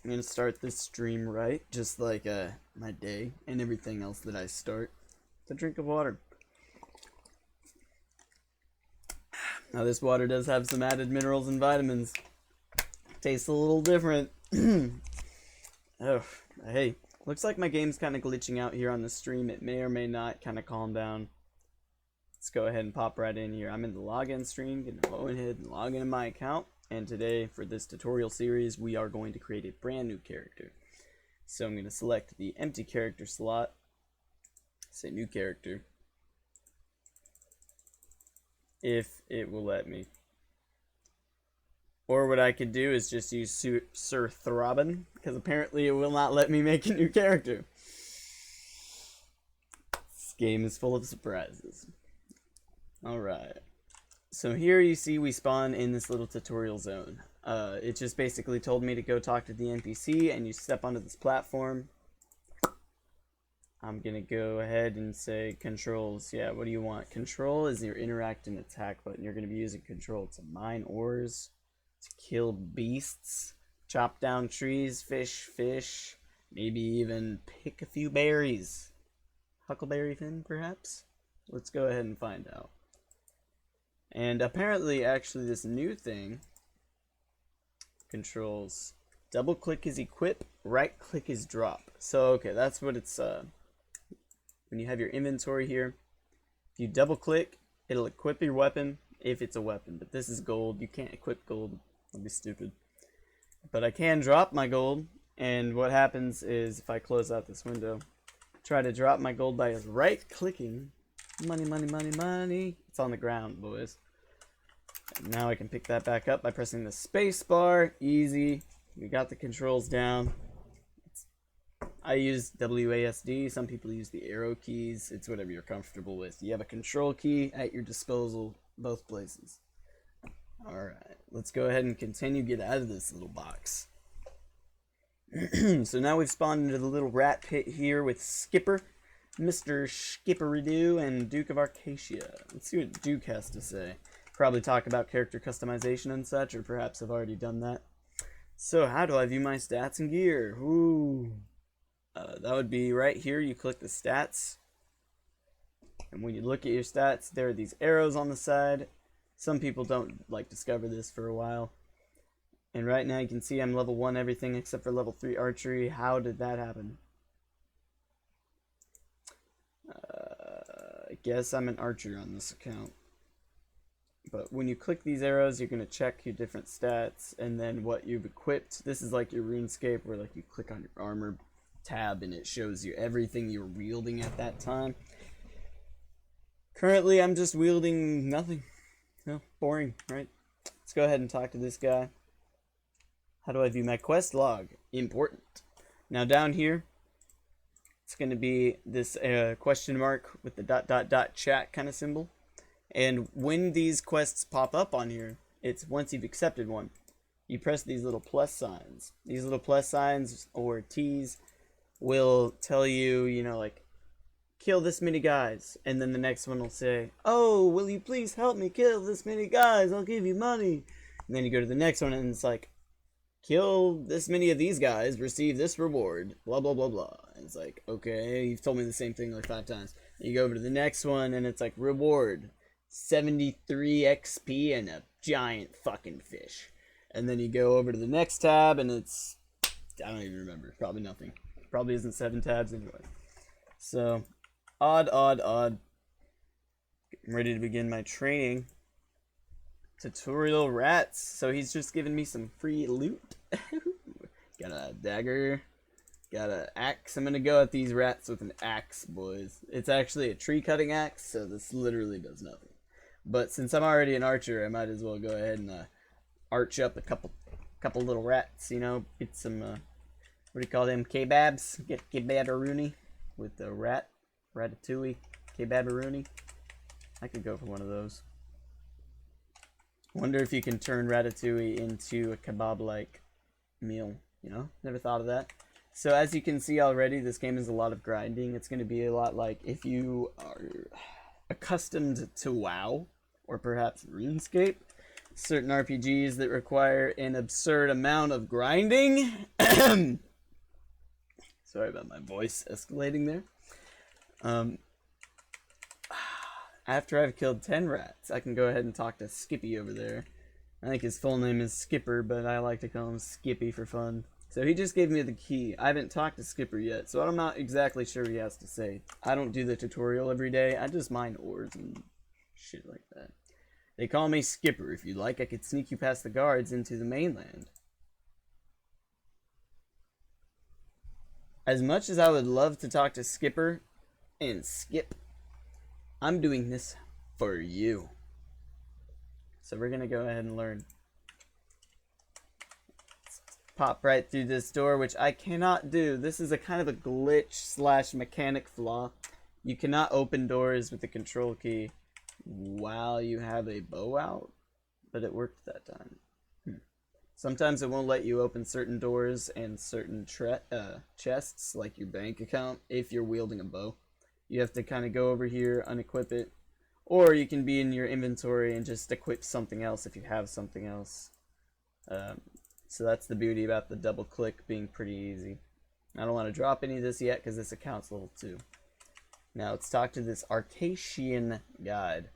I'm gonna start this stream right, just like my day and everything else that I start. It's a drink of water. Now this water does have some added minerals and vitamins. Tastes a little different. Oh, hey, looks like my game's kind of glitching out here on the stream. It may or may not kind of calm down. Let's go ahead and pop right in here. I'm in the login screen. Gonna go ahead and log into my account. And today, for this tutorial series, we are going to create a brand new character. So I'm going to select the empty character slot, say new character, if it will let me. Or what I could do is just use Sir Throbbin, because apparently it will not let me make a new character. This game is full of surprises. Alright. So here you see we spawn in this little tutorial zone. It just basically told me to go talk to the NPC, and you step onto this platform. I'm gonna go ahead and say controls. Yeah, what do you want? Control is your interact and attack button. You're gonna be using control to mine ores, to kill beasts, chop down trees, fish, maybe even pick a few berries. Huckleberry fin, perhaps? Let's go ahead and find out. And apparently, actually, this new thing controls double click is equip, right click is drop. So, okay, that's what it's, when you have your inventory here, if you double click, it'll equip your weapon if it's a weapon. But this is gold. You can't equip gold. That'd be stupid. But I can drop my gold, and what happens is if I close out this window, try to drop my gold by right clicking. Money, money, money, money. It's on the ground, boys. And now I can pick that back up by pressing the space bar. Easy. We got the controls down. I use WASD. Some people use the arrow keys. It's whatever you're comfortable with. You have a control key at your disposal both places. Alright, let's go ahead and continue. Get out of this little box. So now we've spawned into the little rat pit here with Skipper, Mr. Skipperidoo, and Duke of Arcacia. Let's see what Duke has to say. Probably talk about character customization and such, or perhaps I've already done that. So how do I view my stats and gear? Ooh. That would be right here. You click the stats, and when you look at your stats, there are these arrows on the side. Some people don't discover this for a while. And right now you can see I'm level 1 everything except for level 3 archery. How did that happen? I guess I'm an archer on this account. But when you click these arrows, you're going to check your different stats and then what you've equipped. This is like your RuneScape where you click on your armor tab and it shows you everything you're wielding at that time. Currently, I'm just wielding nothing. No, boring, right? Let's go ahead and talk to this guy. How do I view my quest log? Important. Now down here, it's going to be this question mark with the ... chat kind of symbol. And when these quests pop up on here, it's once you've accepted one. You press these little plus signs. These little plus signs or T's will tell you, kill this many guys. And then the next one will say, oh, will you please help me kill this many guys? I'll give you money. And then you go to the next one and it's like, kill this many of these guys, receive this reward, blah, blah, blah, blah. And it's like, okay, you've told me the same thing 5 times. And you go over to the next one and it's like, reward, 73 XP and a giant fucking fish. And then you go over to the next tab and it's, I don't even remember, probably nothing. Probably isn't 7 tabs anyway. So, odd. I'm ready to begin my training. Tutorial rats. So he's just giving me some free loot. Got a dagger. Got an axe. I'm gonna go at these rats with an axe, boys. It's actually a tree cutting axe, so this literally does nothing. But since I'm already an archer, I might as well go ahead and arch up a couple little rats. Get some what do you call them? Kebabs. Get kebabaroonie with the ratatouille. Kebabaroonie. I could go for one of those. Wonder if you can turn ratatouille into a kebab-like meal. Never thought of that. So as you can see already, this game is a lot of grinding. It's going to be a lot like if you are accustomed to WoW or perhaps RuneScape. certain RPGs that require an absurd amount of grinding. Sorry about my voice escalating there. After I've killed 10 rats, I can go ahead and talk to Skippy over there. I think his full name is Skipper, but I like to call him Skippy for fun. So he just gave me the key. I haven't talked to Skipper yet, so I'm not exactly sure what he has to say. I don't do the tutorial every day. I just mine ores and shit like that. They call me Skipper. If you'd like, I could sneak you past the guards into the mainland. As much as I would love to talk to Skipper and Skip, I'm doing this for you. So we're gonna go ahead and learn. Let's pop right through this door, which I cannot do. This is a kind of a glitch slash mechanic flaw. You cannot open doors with the control key while you have a bow out, but it worked that time. Sometimes it won't let you open certain doors and certain chests, like your bank account, if you're wielding a bow. You have to kind of go over here, unequip it, or you can be in your inventory and just equip something else if you have something else. So that's the beauty about the double click being pretty easy. I don't want to drop any of this yet because this account's level 2. Now let's talk to this Arcasian guide.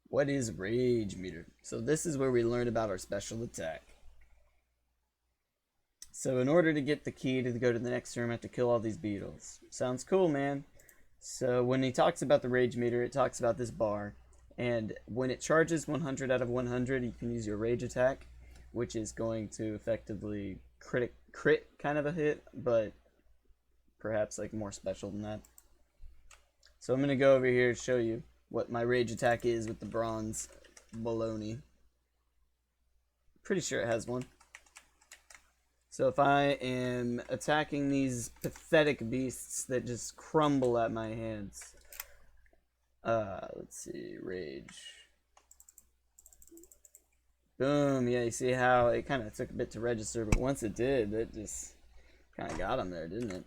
What is Rage Meter? So this is where we learn about our special attack. So in order to get the key to go to the next room, I have to kill all these beetles. Sounds cool, man. So when he talks about the Rage Meter, it talks about this bar. And when it charges 100 out of 100, you can use your Rage attack, which is going to effectively crit kind of a hit, but perhaps like more special than that. So I'm going to go over here and show you what my Rage attack is with the bronze baloney. Pretty sure it has one. So if I am attacking these pathetic beasts that just crumble at my hands. Let's see, Rage. Boom, yeah, you see how it kind of took a bit to register, but once it did, it just kind of got him there, didn't it?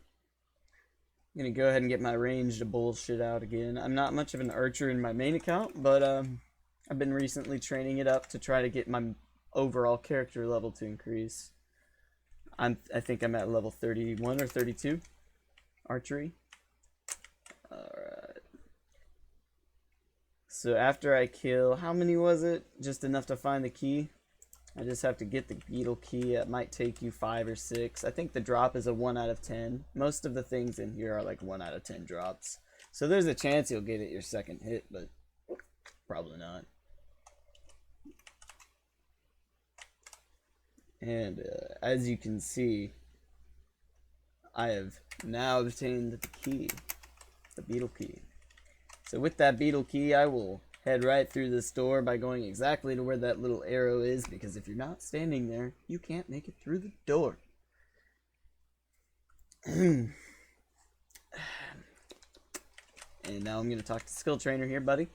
I'm going to go ahead and get my ranged bullshit out again. I'm not much of an archer in my main account, but I've been recently training it up to try to get my overall character level to increase. I think I'm at level 31 or 32 archery. Alright. So after I kill, how many was it? Just enough to find the key. I just have to get the beetle key. It might take you 5 or 6. I think the drop is a 1 out of 10. Most of the things in here are like 1 out of 10 drops. So there's a chance you'll get it your second hit, but probably not. And as you can see, I have now obtained the key, the beetle key. So with that beetle key, I will head right through this door by going exactly to where that little arrow is, because if you're not standing there, you can't make it through the door. And now I'm going to talk to skill trainer here, buddy.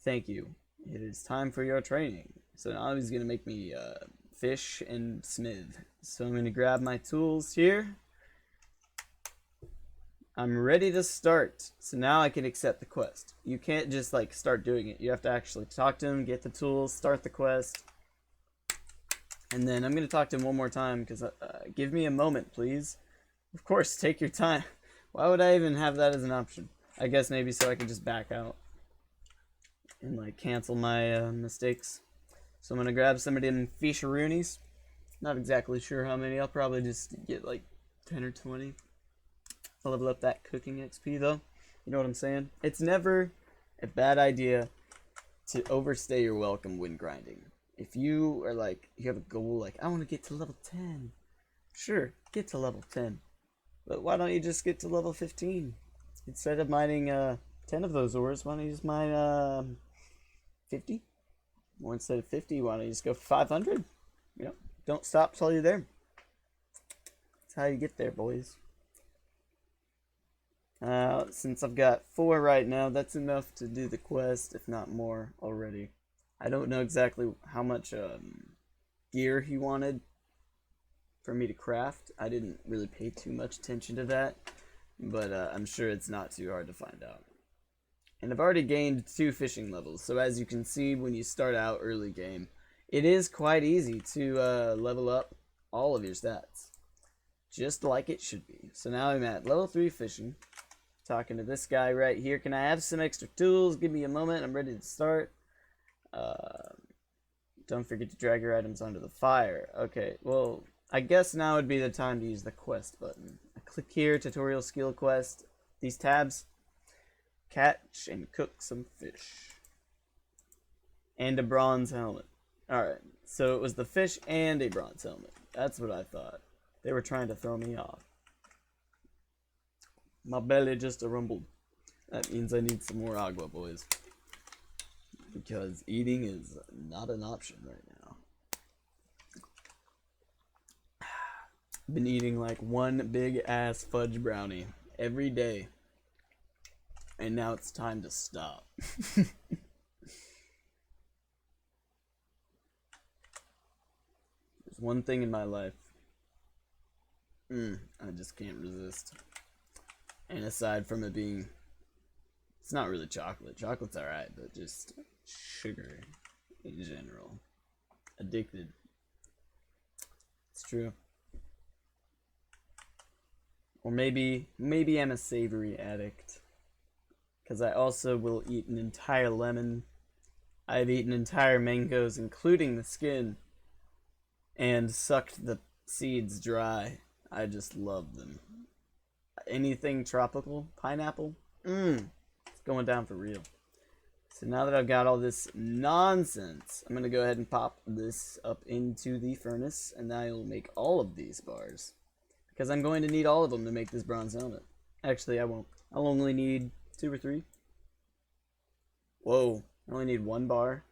Thank you. It is time for your training. So now he's going to make me fish and smith. So I'm going to grab my tools here. I'm ready to start. So now I can accept the quest. You can't just like start doing it. You have to actually talk to him, get the tools, start the quest. And then I'm going to talk to him one more time because give me a moment, please. Of course, take your time. Why would I even have that as an option? I guess maybe so I can just back out and like cancel my mistakes. So I'm going to grab some of them fisheroonies. Not exactly sure how many. I'll probably just get like 10 or 20. I'll level up that cooking XP though. You know what I'm saying? It's never a bad idea to overstay your welcome when grinding. If you are like, you have a goal like, I want to get to level 10. Sure, get to level 10. But why don't you just get to level 15? Instead of mining 10 of those ores, why don't you just mine 50? Or instead of 50, why don't you just go for 500? You know, don't stop till you're there. That's how you get there, boys. Since I've got 4 right now, that's enough to do the quest, if not more already. I don't know exactly how much gear he wanted for me to craft. I didn't really pay too much attention to that, but I'm sure it's not too hard to find out. And I've already gained 2 fishing levels. So as you can see when you start out early game, it is quite easy to level up all of your stats. Just like it should be. So now I'm at level 3 fishing. Talking to this guy right here. Can I have some extra tools? Give me a moment. I'm ready to start. Don't forget to drag your items onto the fire. Okay, well, I guess now would be the time to use the quest button. I click here, tutorial skill quest. These tabs. Catch and cook some fish. And a bronze helmet. Alright, so it was the fish and a bronze helmet. That's what I thought. They were trying to throw me off. My belly just rumbled. That means I need some more agua, boys. Because eating is not an option right now. Been eating like one big ass fudge brownie every day. And now it's time to stop. There's one thing in my life I just can't resist. And aside from it being, it's not really chocolate. Chocolate's alright, but just sugar in general. Addicted. It's true. Or maybe I'm a savory addict. Because I also will eat an entire lemon. I've eaten entire mangoes, including the skin, and sucked the seeds dry. I just love them. Anything tropical, pineapple, it's going down for real. So now that I've got all this nonsense, I'm going to go ahead and pop this up into the furnace, and I'll make all of these bars. Because I'm going to need all of them to make this bronze helmet. Actually, I won't. I'll only need 2 or 3. Whoa, I only need 1 bar.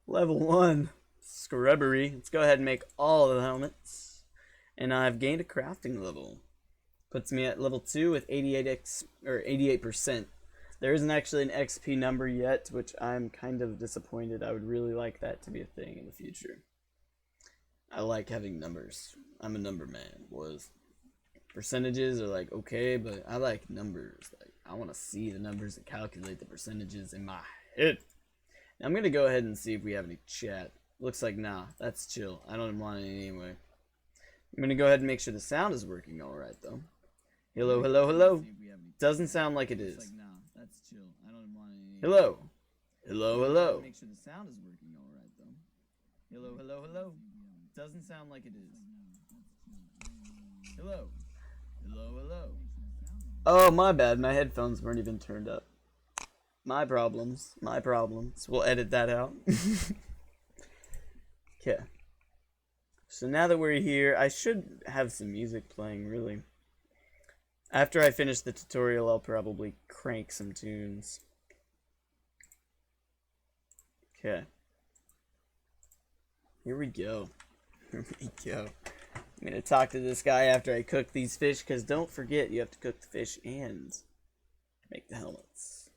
Level 1. Scrubbery. Let's go ahead and make all of the helmets. And I've gained a crafting level. Puts me at level 2 with 88%. There isn't actually an XP number yet, which I'm kind of disappointed. I would really like that to be a thing in the future. I like having numbers. I'm a number man, boys. Percentages are like okay, but I like numbers. Like I want to see the numbers and calculate the percentages in my head. Now, I'm gonna go ahead and see if we have any chat. Looks like nah, that's chill. I don't want any anyway. I'm gonna go ahead and make sure the sound is working all right though. Hello, hello, hello. Doesn't sound like it is. Hello, hello, hello. Make sure the sound is working all right though. Hello, hello, hello. Doesn't sound like it is. Hello. Hello, hello. Oh, my bad. My headphones weren't even turned up. My problems. My problems. We'll edit that out. Okay. So now that we're here, I should have some music playing, really. After I finish the tutorial, I'll probably crank some tunes. Okay. Here we go. Here we go. I'm going to talk to this guy after I cook these fish, because don't forget, you have to cook the fish and make the helmets.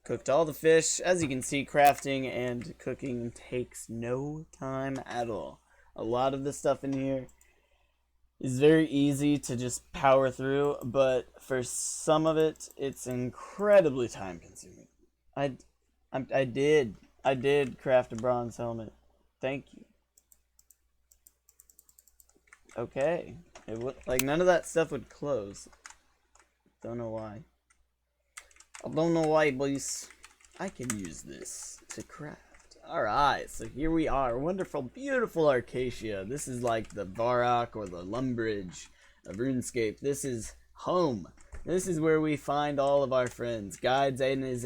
Cooked all the fish. As you can see, crafting and cooking takes no time at all. A lot of the stuff in here is very easy to just power through, but for some of it, it's incredibly time consuming. I did craft a bronze helmet. Thank you. Okay. It would, like, none of that stuff would close. Don't know why. I don't know why, boys. I can use this to craft. Alright, so here we are. Wonderful, beautiful Arcacia. This is like the Varrock or the Lumbridge of RuneScape. This is home. This is where we find all of our friends. Guide's in his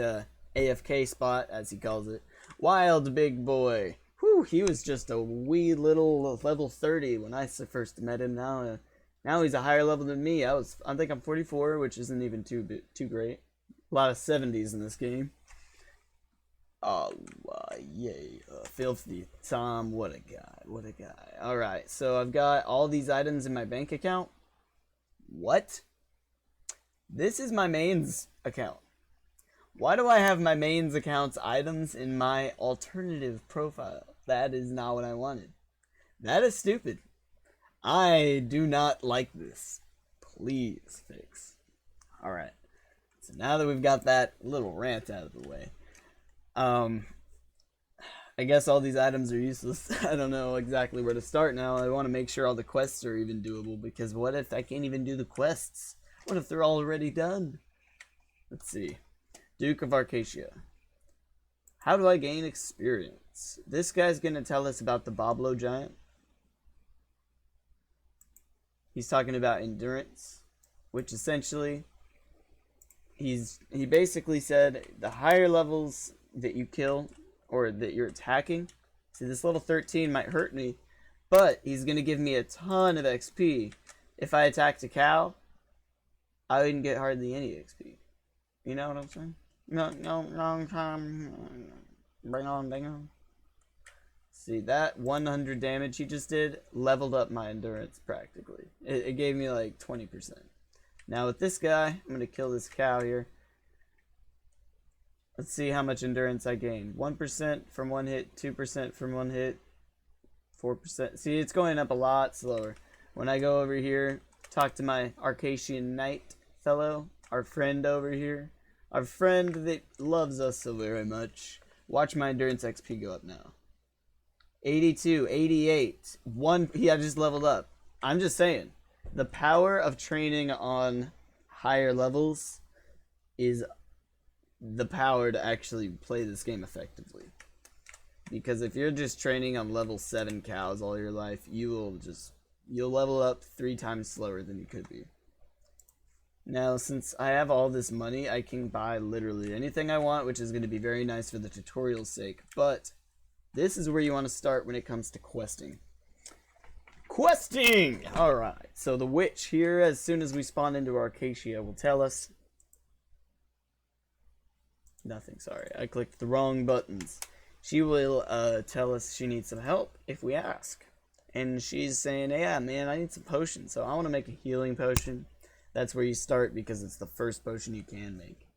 AFK spot, as he calls it. Wild big boy. Whew, he was just a wee little level 30 when I first met him. Now he's a higher level than me. I think I'm 44, which isn't even too great. A lot of 70s in this game. Oh, yay. Filthy Tom, what a guy, what a guy. Alright, so I've got all these items in my bank account. What? This is my mains account. Why do I have my mains account's items in my alternative profile? That is not what I wanted. That is stupid. I do not like this. Please fix. Alright. So now that we've got that little rant out of the way, I guess all these items are useless. I don't know exactly where to start now. I want to make sure all the quests are even doable, because what if I can't even do the quests? What if they're already done? Let's see. Duke of Arcacia. How do I gain experience? This guy's going to tell us about the Boblo Giant. He's talking about endurance, which essentially, he basically said the higher levels that you kill, or that you're attacking. See, this level 13 might hurt me, but he's going to give me a ton of XP. If I attacked a cow, I wouldn't get hardly any XP. You know what I'm saying? No, wrong time. Bring on. See, that 100 damage he just did leveled up my endurance practically. It gave me like 20%. Now with this guy, I'm going to kill this cow here. Let's see how much endurance I gained. 1% from one hit, 2% from one hit, 4%. See, it's going up a lot slower. When I go over here, talk to my Arcacian Knight fellow, our friend over here, our friend that loves us so very much. Watch my endurance XP go up now. 82, 88. I just leveled up. I'm just saying, the power of training on higher levels is the power to actually play this game effectively. Because if you're just training on level 7 cows all your life, you'll level up 3 times slower than you could be. Now, since I have all this money, I can buy literally anything I want, which is going to be very nice for the tutorial's sake. But this is where you want to start when it comes to questing. Questing! Alright, so the witch here, as soon as we spawn into Arcacia, will tell us nothing. Sorry, I clicked the wrong buttons. She will tell us she needs some help if we ask. And she's saying, yeah, man, I need some potions. So I want to make a healing potion. That's where you start, because it's the first potion you can make.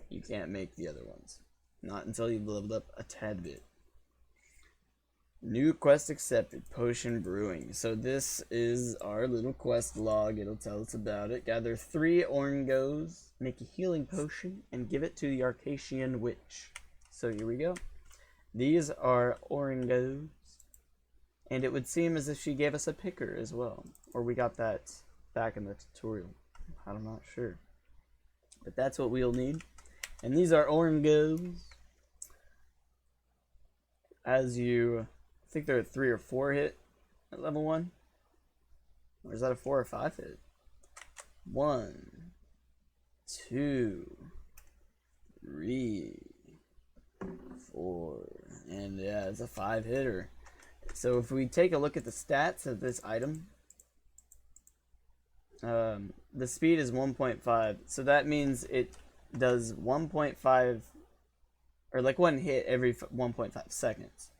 You can't make the other ones. Not until you've leveled up a tad bit. New quest accepted, potion brewing. So this is our little quest log. It'll tell us about it. Gather 3 orangos, make a healing potion, and give it to the Arcacian witch. So here we go. These are orangos. And it would seem as if she gave us a picker as well. Or we got that back in the tutorial. I'm not sure. But that's what we'll need. And these are orangos. As you... I think they're a 3 or 4 hit at level 1. Or is that a 4 or 5 hit? 1, 2, 3, 4. And yeah, it's a 5 hitter. So if we take a look at the stats of this item, the speed is 1.5. So that means it does 1.5, or like 1 hit every 1.5 seconds.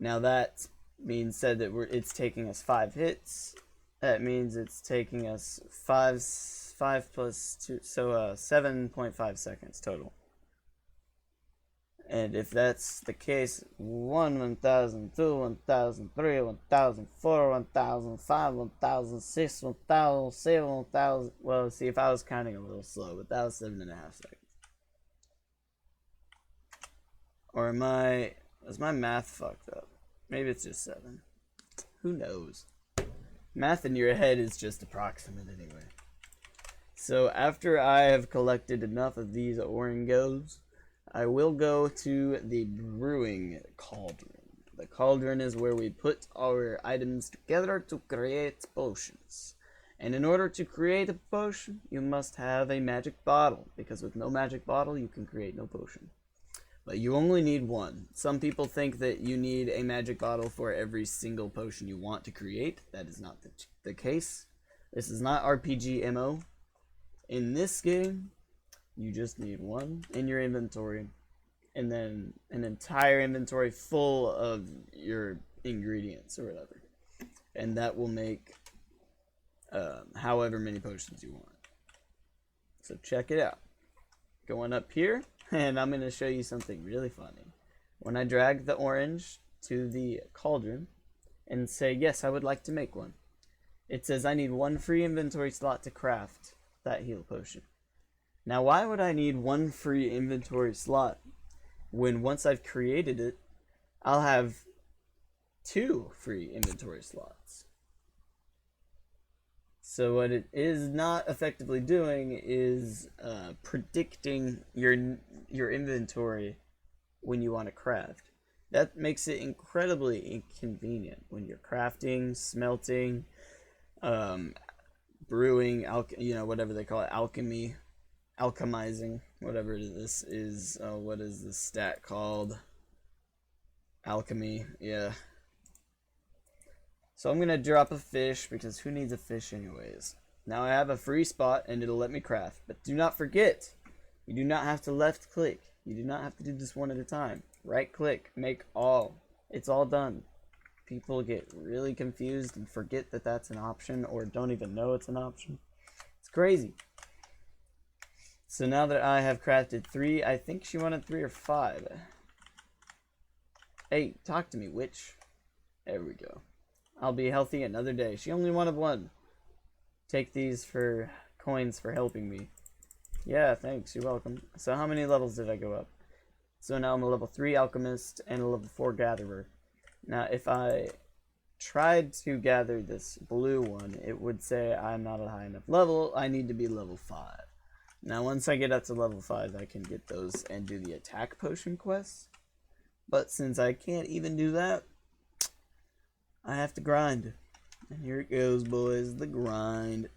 Now that means said that it's taking us 5 hits. That means it's taking us 5 plus 2, so 7.5 seconds total. And if that's the case, 1, 1,000, 2, 1,000, 3, 1,000, 4, 1,000, 5, 1,000, 6, 1,000, 7, 1,000. Well, see, if I was counting a little slow, but that was 7.5 seconds. Or is my math fucked up? Maybe it's just 7. Who knows? Math in your head is just approximate anyway. So after I have collected enough of these orangos, I will go to the brewing cauldron. The cauldron is where we put our items together to create potions. And in order to create a potion, you must have a magic bottle, because with no magic bottle, you can create no potion. But you only need 1. Some people think that you need a magic bottle for every single potion you want to create. That is not the case. This is not RPG MO. In this game, you just need 1 in your inventory, and then an entire inventory full of your ingredients or whatever. And that will make however many potions you want. So check it out. Going up here, and I'm going to show you something really funny. When I drag the orange to the cauldron and say, yes, I would like to make one, it says I need 1 free inventory slot to craft that heal potion. Now, why would I need one free inventory slot when once I've created it, I'll have 2 free inventory slots? So what it is not effectively doing is predicting your inventory when you want to craft. That makes it incredibly inconvenient when you're crafting, smelting, brewing, whatever they call it, alchemy, alchemizing, whatever this is. What is this stat called? Alchemy, yeah. So I'm going to drop a fish, because who needs a fish anyways? Now I have a free spot, and it'll let me craft. But do not forget, you do not have to left click. You do not have to do this one at a time. Right click, make all. It's all done. People get really confused and forget that that's an option, or don't even know it's an option. It's crazy. So now that I have crafted 3, I think she wanted 3 or 5. Hey, talk to me, witch. There we go. I'll be healthy another day. She only wanted 1. Take these for coins for helping me. Yeah, thanks. You're welcome. So how many levels did I go up? So now I'm a level 3 alchemist and a level 4 gatherer. Now, if I tried to gather this blue one, it would say I'm not a high enough level. I need to be level 5. Now, once I get up to level 5, I can get those and do the attack potion quests. But since I can't even do that, I have to grind. And here it goes, boys, the grind.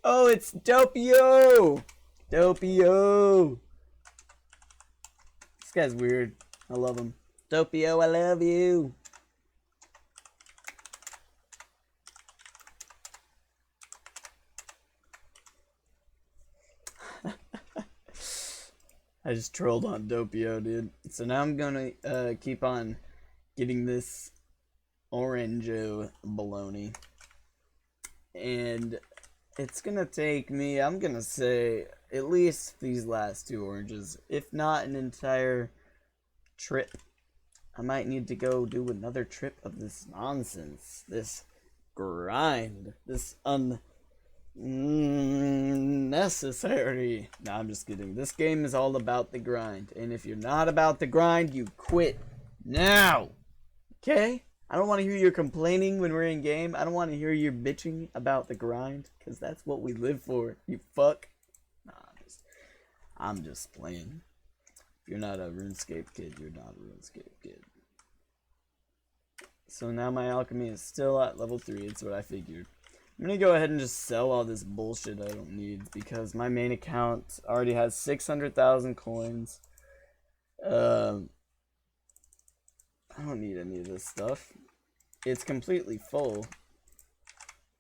Oh, it's Doppio! Doppio! This guy's weird. I love him. Doppio, I love you! I just trolled on Doppio, dude. So now I'm gonna keep on getting this orange baloney. And it's gonna take me, I'm gonna say, at least these last 2 oranges, if not an entire trip. I might need to go do another trip of this nonsense, this grind, this unnecessary. No, I'm just kidding. This game is all about the grind, and if you're not about the grind, you quit now. Okay? I don't want to hear you complaining when we're in game. I don't want to hear you bitching about the grind, because that's what we live for, you fuck. Nah, I'm just playing. If you're not a RuneScape kid, you're not a RuneScape kid. So now my alchemy is still at level 3. It's what I figured. I'm going to go ahead and just sell all this bullshit I don't need, because my main account already has 600,000 coins. I don't need any of this stuff. It's completely full.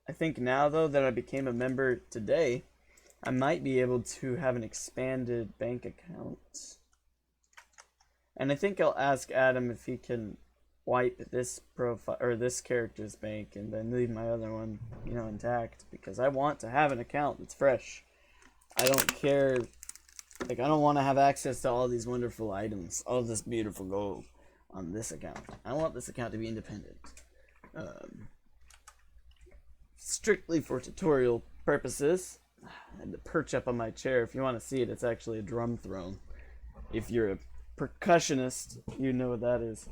I think now, though, that I became a member today, I might be able to have an expanded bank account. And I think I'll ask Adam if he can wipe this profile or this character's bank and then leave my other one, intact, because I want to have an account that's fresh. I don't care. Like, I don't want to have access to all these wonderful items, all this beautiful gold on this account. I want this account to be independent. Strictly for tutorial purposes. I had to perch up on my chair. If you want to see it, it's actually a drum throne. If you're a percussionist, you know what that is.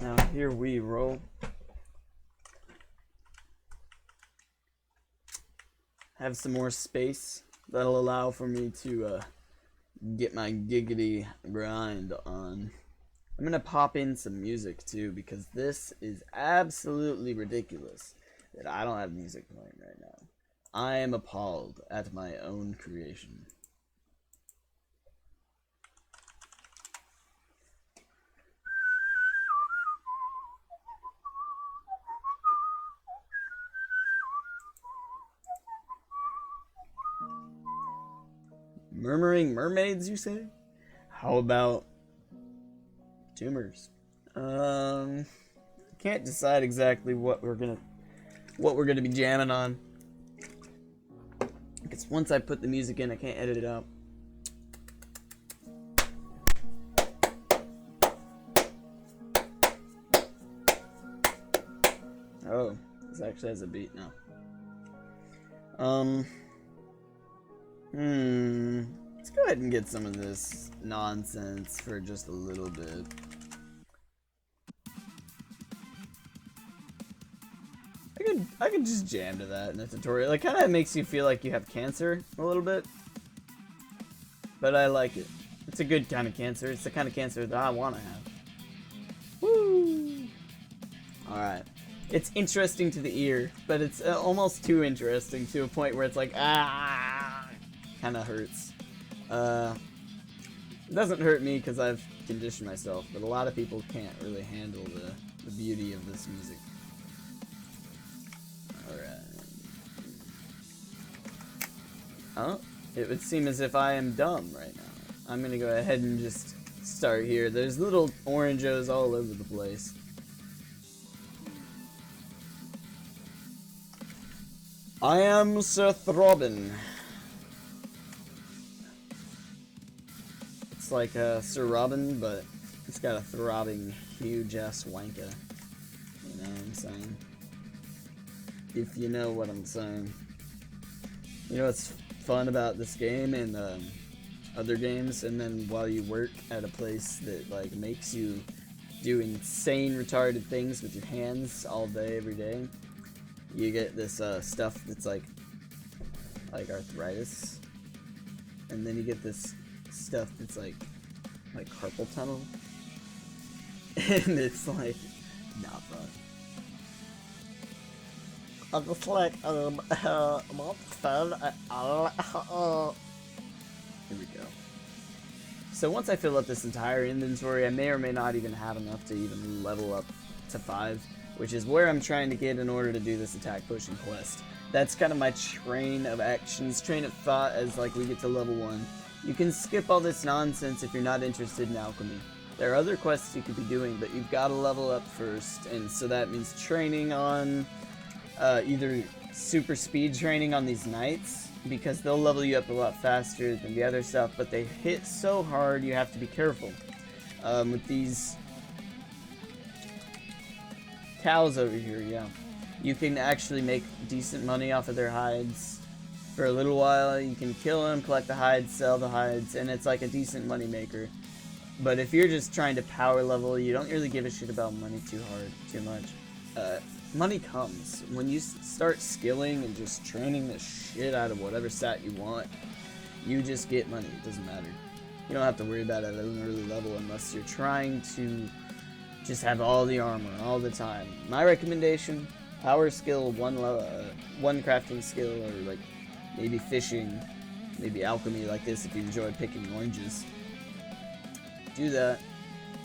Now, here we roll. Have some more space. That'll allow for me to get my giggity grind on. I'm gonna pop in some music too, because this is absolutely ridiculous that I don't have music playing right now. I am appalled at my own creation. Murmuring mermaids, you say? How about tumors? Can't decide exactly what we're gonna be jamming on. Because once I put the music in, I can't edit it out. Oh, this actually has a beat now. Let's go ahead and get some of this nonsense for just a little bit. I could just jam to that in the tutorial. It kind of makes you feel like you have cancer a little bit, but I like it. It's a good kind of cancer. It's the kind of cancer that I want to have. Woo! All right. It's interesting to the ear, but it's almost too interesting to a point where it's like, kind of hurts. It doesn't hurt me because I've conditioned myself, but a lot of people can't really handle the beauty of this music. Oh, it would seem as if I am dumb right now. I'm gonna go ahead and just start here. There's little oranges all over the place. I am Sir Throbbing. It's like Sir Robin, but it's got a throbbing, huge-ass wanker. You know what I'm saying? If you know what I'm saying. You know what's fun about this game and other games, and then while you work at a place that like makes you do insane retarded things with your hands all day every day, you get this stuff that's like arthritis, and then you get this stuff that's like carpal tunnel, and it's like not fun. I'm just like, not fun at all. Here we go. So once I fill up this entire inventory, I may or may not even have enough to even level up to 5, which is where I'm trying to get in order to do this attack pushing quest. That's kind of my train of actions, train of thought as like we get to level 1. You can skip all this nonsense if you're not interested in alchemy. There are other quests you could be doing, but you've got to level up first, and so that means training on either super speed training on these knights, because they'll level you up a lot faster than the other stuff, but they hit so hard you have to be careful. With these cows over here, yeah, you can actually make decent money off of their hides for a little while. You can kill them, collect the hides, sell the hides, and it's like a decent money maker. But if you're just trying to power level, you don't really give a shit about money too much. Money comes when you start skilling and just training the shit out of whatever stat you want. You just get money. It doesn't matter. You don't have to worry about it at an early level unless you're trying to just have all the armor all the time. My recommendation: power skill, one crafting skill, or like maybe fishing, maybe alchemy like this if you enjoy picking oranges. Do that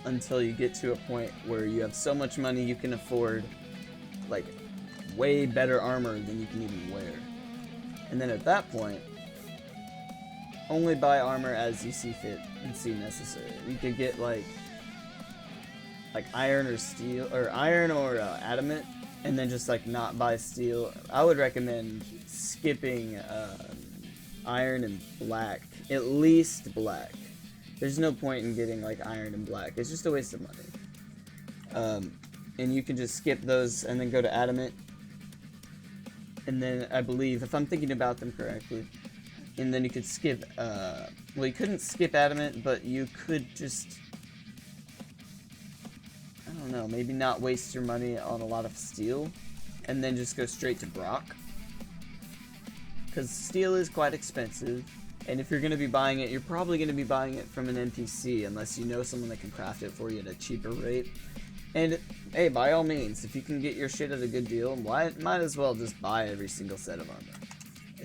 until you get to a point where you have so much money you can afford like way better armor than you can even wear. And then at that point, only buy armor as you see fit and see necessary. You could get like iron or steel, or iron or adamant, and then just like not buy steel. I would recommend skipping iron and black, at least black. There's no point in getting like iron and black. It's just a waste of money. And you can just skip those and then go to adamant. And then I believe, if I'm thinking about them correctly, and then you could skip, well, you couldn't skip adamant, but you could just, I don't know, maybe not waste your money on a lot of steel, and then just go straight to Brock. Because steel is quite expensive, and if you're going to be buying it, you're probably going to be buying it from an NPC, unless you know someone that can craft it for you at a cheaper rate. And, hey, by all means, if you can get your shit at a good deal, might as well just buy every single set of armor.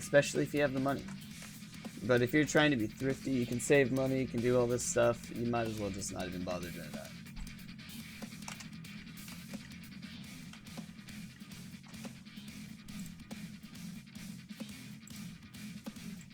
especially if you have the money. But if you're trying to be thrifty, you can save money, you can do all this stuff, you might as well just not even bother doing that.